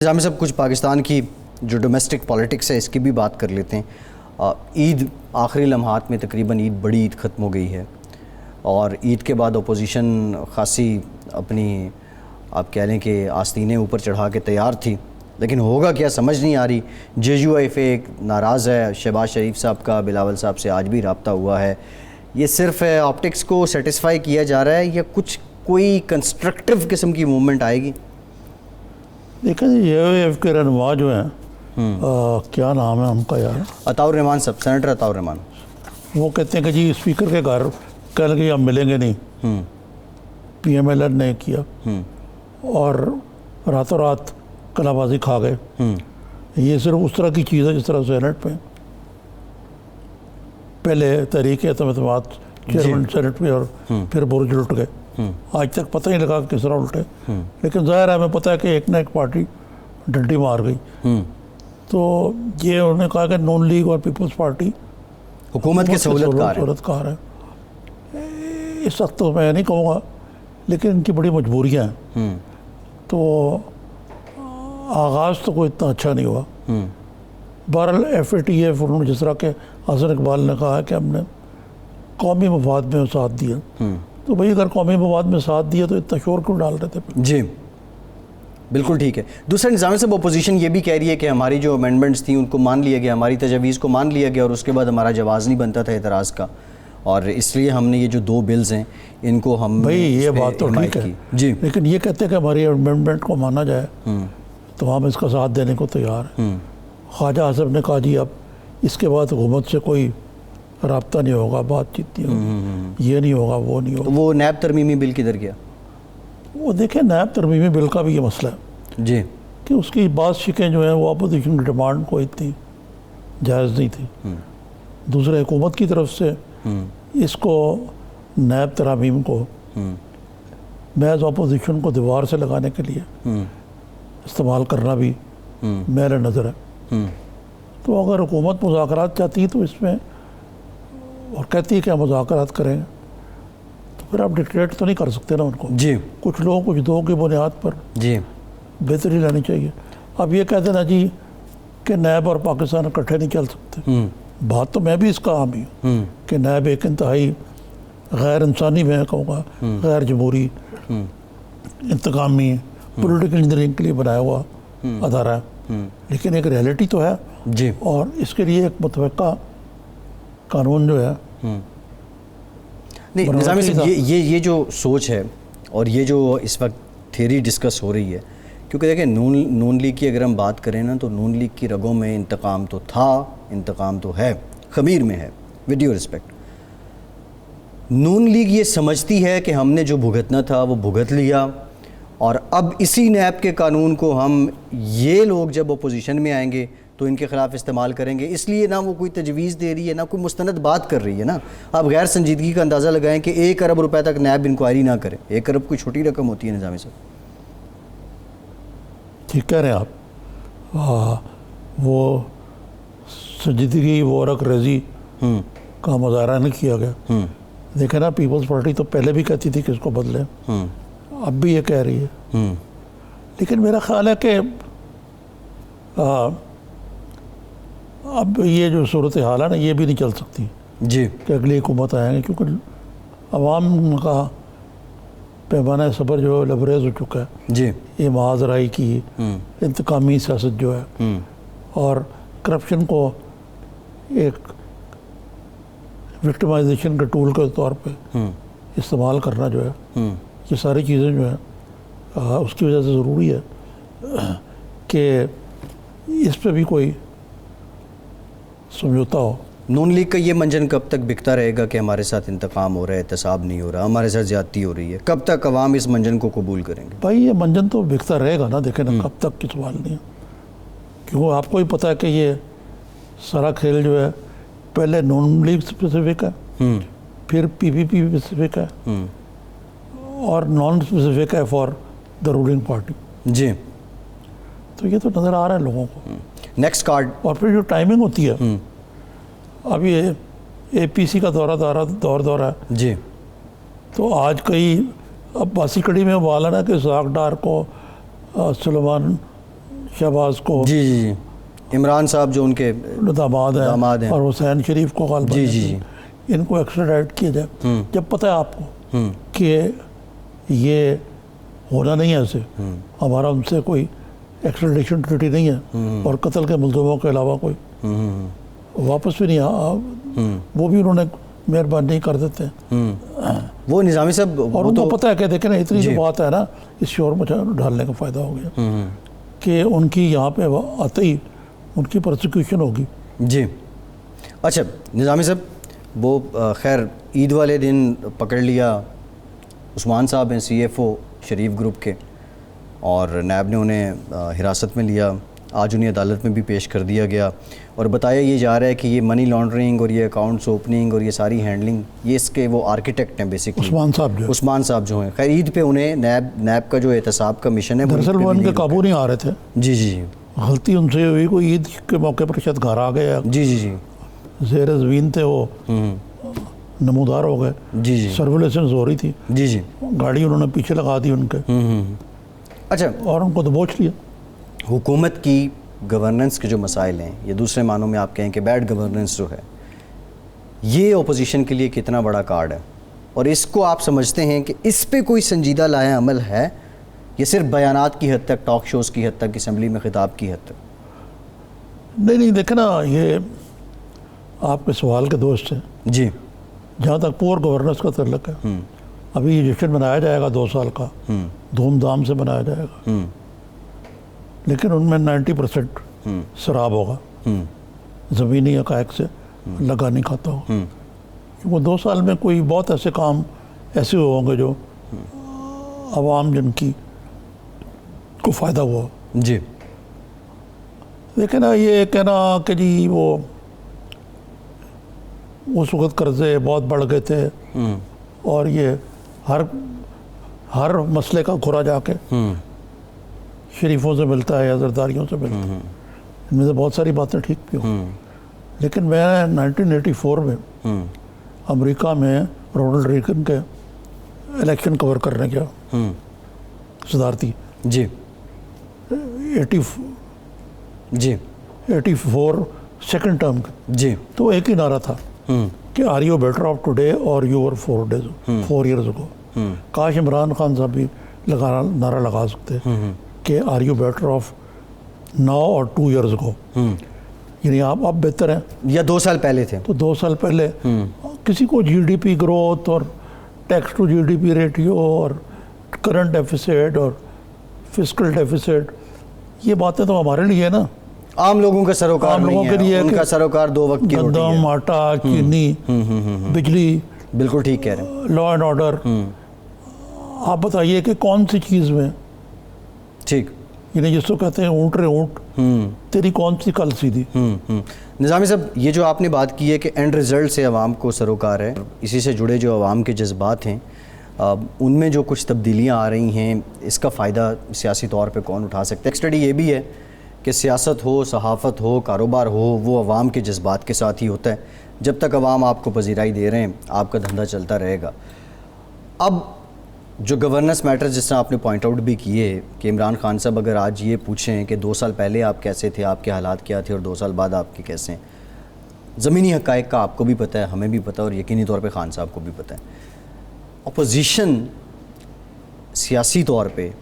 जामिल साहब, कुछ पाकिस्तान की जो डोमेस्टिक पॉलिटिक्स है इसकी भी बात कर लेते हैं। ईद आखिरी लम्हात में तकरीबन बड़ी ईद ख़त्म हो गई है और ईद के बाद अपोजिशन खासी अपनी आप कह लें कि आस्तीनें ऊपर चढ़ा के तैयार थी, लेकिन होगा क्या समझ नहीं आ रही। JUIF नाराज़ है, शहबाज शरीफ साहब का बिलावल साहब से आज भी रब्ता हुआ है। ये सिर्फ ऑप्टिक्स को सेटिस्फाई किया जा रहा है या कुछ कोई कंस्ट्रक्टिव किस्म की मूवमेंट आएगी? देखिए JUIF के रहनुमा जो हैं क्या नाम है उनका यार, अताउर रहमान साहब, सेनेटर अताउर रहमान, वो कहते हैं कि जी स्पीकर के घर कल के हम मिलेंगे नहीं। PMLN ने किया और रातों रात कलाबाजी खा गए। ये सिर्फ उस तरह की चीज़ है जिस तरह सेनेट में पहले तहरीक एतमाद चेयरमैन सेनेट में और फिर बुर्ज उल्ट गए। आज तक पता नहीं लगा किस तरह उल्टे, लेकिन ज़ाहिर है हमें पता है कि एक ना एक पार्टी डंडी मार गई। तो ये उन्होंने कहा कि नून लीग और पीपल्स पार्टी हुकूमत की सहूलतकार है। इस वक्त तो मैं नहीं कहूँगा, लेकिन इनकी बड़ी मजबूरियाँ हैं। तो आगाज़ तो कोई इतना अच्छा नहीं हुआ। बहरहाल FATF उन्होंने जिस तरह के हसन इकबाल ने कहा है कि हमने कौमी मफाद में साथ दिया, तो भाई अगर कौमी मफाद में साथ दिया तो इतना शोर क्यों डाल रहे थे? जी बिल्कुल ठीक है। दूसरा निज़ाम साहब, अपोजिशन ये भी कह रही है कि हमारी जो अमेंडमेंट्स थी उनको मान लिया गया, हमारी तजवीज़ को मान लिया गया और उसके बाद हमारा जवाज़ नहीं बनता था एतराज़ का, और इसलिए हमने ये जो 2 बिल्स हैं इनको हम भाई ये बात तो ठीक है जी, लेकिन ये कहते हैं कि हमारी अमेंडमेंट को माना जाए तो हम इसका साथ देने को तैयार हैं। ख्वाजा आसिफ ने कहा जी अब इसके बाद हुकूमत से कोई रब्ता नहीं होगा, बातचीत नहीं होगी, ये नहीं होगा, वो नहीं होगा। तो वो नैब तरमीमी बिल किधर गया? वो देखें, नैब तरमीमी बिल का भी ये मसला है जी कि उसकी बात शिकें जो हैं वो अपोजिशन की डिमांड को इतनी जायज़ नहीं थी। दूसरे हुकूमत की तरफ से इसको नैब तरमीम को महज अपोजिशन को दीवार से लगाने के लिए इस्तेमाल करना भी मेरे नज़र है। तो अगर हुकूमत मुज़ाकरात चाहती है तो इसमें और कहती है कि हम मुज़ाकरात करेंगे, तो फिर आप डिक्टेट तो नहीं कर सकते ना उनको। जी कुछ लोग कुछ दो की बुनियाद पर जी बेहतरी लानी चाहिए। अब ये कहते ना जी कि नैब और पाकिस्तान इकट्ठे नहीं चल सकते, बात तो मैं भी इसका हामी हूँ कि नैब एक इंतहाई गैर इंसानी, मैं कहूँगा गैर जमहूरी, इंतकामी, पॉलिटिकल इंजीनियरिंग के लिए बनाया हुआ अदारा है, लेकिन एक रियलिटी तो है जी, और इसके लिए एक मुतवक्का कानून जो है नहीं। निज़ाम साहब, ये जो सोच है और ये जो इस वक्त थ्योरी डिस्कस हो रही है, क्योंकि देखिए नून लीग की अगर हम बात करें ना, तो नून लीग की रगों में इंतकाम तो था, इंतकाम तो है, ख़मीर में है, with due respect. Noon league ये समझती है कि हमने जो भुगतना था वो भुगत लिया और अब इसी नैब के कानून को हम ये लोग जब अपोजिशन में आएंगे तो इनके ख़िलाफ़ इस्तेमाल करेंगे, इसलिए ना वो कोई तजवीज़ दे रही है ना कोई मुस्तनद बात कर रही है ना। आप गैर संजीदगी का अंदाज़ा लगाएं कि 1 अरब रुपए तक नैब इंक्वायरी ना करे। 1 अरब कोई छोटी रकम होती है निज़ाम साहब? ठीक कह रहे हैं आप। वो संजीदगी वो रक रेजी का मुजाहरा नहीं किया गया। देखे ना, पीपल्स पार्टी तो पहले भी कहती थी कि इसको बदलें, अब भी ये कह रही है। लेकिन मेरा ख्याल है कि अब ये जो सूरत हाल है ना, ये भी नहीं चल सकती जी कि अगली हुकूमत आएंगे, क्योंकि अवाम का पैमाना सब्र जो है लबरेज हो चुका है जी। ये महाजराई की इंतकामी सियासत जो है और करप्शन को एक विक्टिमाइजेशन के टूल के तौर पे इस्तेमाल करना जो है, ये सारी चीज़ें जो है उसकी वजह से ज़रूरी है कि इस पे भी कोई समझौता हो। नून लीग का ये मंजन कब तक बिकता रहेगा कि हमारे साथ इंतकाम हो रहा है, एहतसाब नहीं हो रहा, हमारे साथ ज़्यादती हो रही है? कब तक अवाम इस मंजन को कबूल करेंगे? भाई ये मंजन तो बिकता रहेगा ना, देखें ना, कब तक की सवाल नहीं है, क्योंकि आपको ही पता है कि ये सारा खेल जो है पहले नून लीग स्पेसिफिक है, फिर PPP स्पेसिफिक है और नॉन स्पेसिफिक है फॉर द रूलिंग पार्टी जी। तो ये तो नज़र आ रहा है लोगों को। नेक्स्ट कार्ड, और फिर जो टाइमिंग होती है, अब ये APC का दौर है जी, तो आज कई अब बासी कड़ी में वाला ना कि साग डार को सुलेमान शहबाज को, जी जी जी, इमरान साहब जो उनके दामाद दामाद हैं। और हुसैन शरीफ को गालिबा जी जी जी, इनको एक्स्ट्राडाइट किया जाए, जब पता है आपको कि ये होना नहीं है, ऐसे हमारा उनसे कोई एक्स्ट्राडिशन ट्रीटी नहीं है और कत्ल के मुलजमों के अलावा कोई वापस भी नहीं वो भी उन्होंने मेहरबानी नहीं कर देते। वो निज़ामी साहब, और उनको पता है कि देखें ना, इतनी जो बात है ना, इस शोर में डालने का फ़ायदा हो गया कि उनकी यहाँ पे आते ही उनकी प्रोसिक्यूशन होगी। जी अच्छा निज़ामी साहब, वो खैर ईद वाले दिन पकड़ लिया, उस्मान साहब हैं CFO शरीफ ग्रुप के, और नैब ने उन्हें हिरासत में लिया, आज उन्हें अदालत में भी पेश कर दिया गया और बताया ये जा रहा है कि ये मनी लॉन्ड्रिंग और ये अकाउंट्स ओपनिंग और ये सारी हैंडलिंग, ये इसके वो आर्किटेक्ट हैं बेसिकली, उस्मान साहब जो हैं। खैर ईद पे उन्हें नैब का जो एहतसाब का मिशन है, दरअसल वो उनके काबू नहीं आ रहे थे। जी जी जी, गलती उनसे हुई, कोई ईद के मौके पर शायद घर आ गए। जी जी जी, ज़ेर ज़मीन थे वो, नमूदार हो गए। जी जी, सर्विलेंस हो रही थी। जी जी, गाड़ी उन्होंने पीछे लगा दी उनके। अच्छा, और उनको दबोच लिया। हुकूमत की गवर्नेंस के जो मसाइल हैं, ये दूसरे मानों में आप कहें कि बैड गवर्नेंस जो है, ये ओपोजिशन के लिए कितना बड़ा कार्ड है, और इसको आप समझते हैं कि इस पे कोई संजीदा लाया अमल है, ये सिर्फ बयानात की हद तक, टॉक शोज़ की हद तक, असम्बली में खिताब की हद तक? नहीं देखे ना, ये आपके सवाल के दोस्त हैं जी। जहाँ तक पुअर गवर्नेंस का तल्लक है, अभी ये जश्न मनाया जाएगा 2 साल का, धूमधाम से मनाया जाएगा, लेकिन उनमें 90% शराब होगा, ज़मीनी हक़ाइक़ से लगा नहीं खाता होगा, क्योंकि 2 साल में कोई बहुत ऐसे काम ऐसे होंगे जो आवाम जिनकी को फ़ायदा हुआ। जी, लेकिन ये कहना कि जी वो उस वक्त कर्जे बहुत बढ़ गए थे और ये हर मसले का खुरा जाके शरीफों से मिलता है या जरदारियों से मिलता है, इनमें से बहुत सारी बातें ठीक भी हों, लेकिन मैं 1984 में अमेरिका में रोनाल्ड रीगन के इलेक्शन कवर करने गया, सदारती। जी 84 सेकंड टर्म का। जी, तो एक ही नारा था कि are you better off today और यू वर 4 ईयर्स अगो। काश इमरान खान साहब भी नारा लगा सकते कि are you better off now और 2 ईयर्स अगो, यानी आप अब बेहतर हैं या 2 साल पहले थे। तो 2 साल पहले किसी को GDP ग्रोथ और टैक्स टू GDP रेटियो और करंट डेफिसिट और फिस्कल डेफिसिट, ये बातें तो हमारे लिए है ना, आम लोगों का सरोकार, आम लोगों के लिए उनका सरोकार 2 वक्त की रोटी है। गंदम, आटा, चीनी, बिजली, बिल्कुल ठीक कह रहे हैं। Law and order. आप बताइए कि कौन सी चीज़ में, ठीक, यानी जिसको कहते हैं ऊँट रे ऊँट, तेरी कौन सी कल सीधी। निज़ामी साहब, ये जो आपने बात की है कि एंड रिज़ल्ट से आवाम को सरोकार है, इसी से जुड़े जो आवाम के जज्बात हैं, उनमें जो कुछ तब्दीलियाँ आ रही हैं, इसका फ़ायदा सियासी तौर पे कौन उठा सकता है? एक स्टडी ये भी है कि सियासत हो, सहाफ़त हो, कारोबार हो, वो आवाम के जज्बात के साथ ही होता है। जब तक आवाम आपको पजीराई दे रहे हैं, आपका धंधा चलता रहेगा। अब जो गवर्नेंस मैटर्स जिस तरह आपने पॉइंट आउट भी किए कि इमरान खान साहब अगर आज ये पूछें कि 2 साल पहले आप कैसे थे, आपके हालात क्या थे, और 2 साल बाद आपके कैसे हैं, ज़मीनी हक़ाइक़ का आपको भी पता है, हमें भी पता है, और यकीनी तौर पे खान साहब को भी पता है। अपोजिशन सियासी तौर पे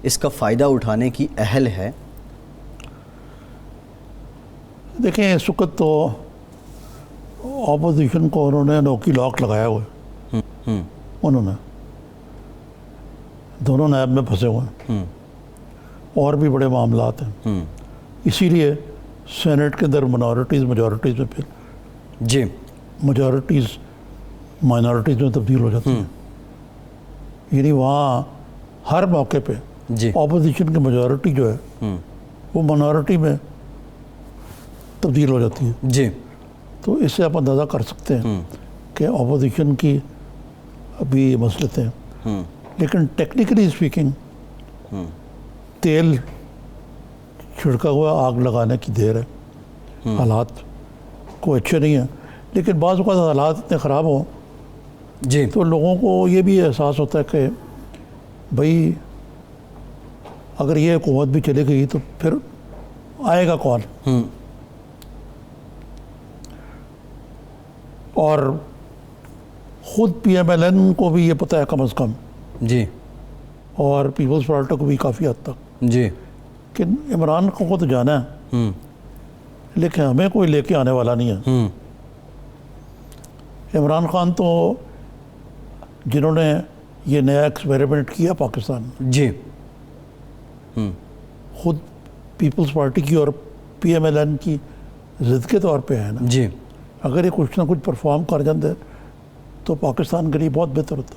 इसका फ़ायदा उठाने की अहल है? देखें, इस वक्त तो ऑपोजिशन को उन्होंने नोकी लॉक लगाया हुआ है, उन्होंने दोनों नायब में फंसे हुए हैं, और भी बड़े मामलात हैं, इसीलिए सेनेट के अंदर माइनॉरिटीज़ मेजॉरिटीज़ में, फिर जी मेजॉरिटीज़ माइनॉरिटीज़ में तब्दील हो जाती हैं, यानी वहाँ हर मौके पे जी ऑपोजिशन की मेजॉरिटी जो है वो माइनॉरिटी में तब्दील हो जाती है। जी, तो इससे आप अंदाज़ा कर सकते हैं कि ऑपोजिशन की अभी मसलतें हैं, लेकिन टेक्निकली स्पीकिंग तेल छिड़का हुआ आग लगाने की देर है, हालात कोई अच्छे नहीं है, लेकिन बाज़ औक़ात हालात इतने ख़राब हों जी, तो लोगों को ये भी एहसास होता है कि भाई अगर ये हुकूमत भी चली गई तो फिर आएगा कौन? और ख़ुद PMLN को भी ये पता है कम अज़ कम, जी और पीपल्स पार्टी को भी काफ़ी हद तक, जी कि इमरान को तो जाना है, लेकिन हमें कोई लेके आने वाला नहीं है। इमरान खान तो जिन्होंने ये नया एक्सपेरिमेंट किया पाकिस्तान में, जी खुद पीपल्स पार्टी की और PMLN की ज़िद के तौर पे है ना। जी अगर ये कुछ ना कुछ परफॉर्म कर जाते तो पाकिस्तान के लिए बहुत बेहतर होता।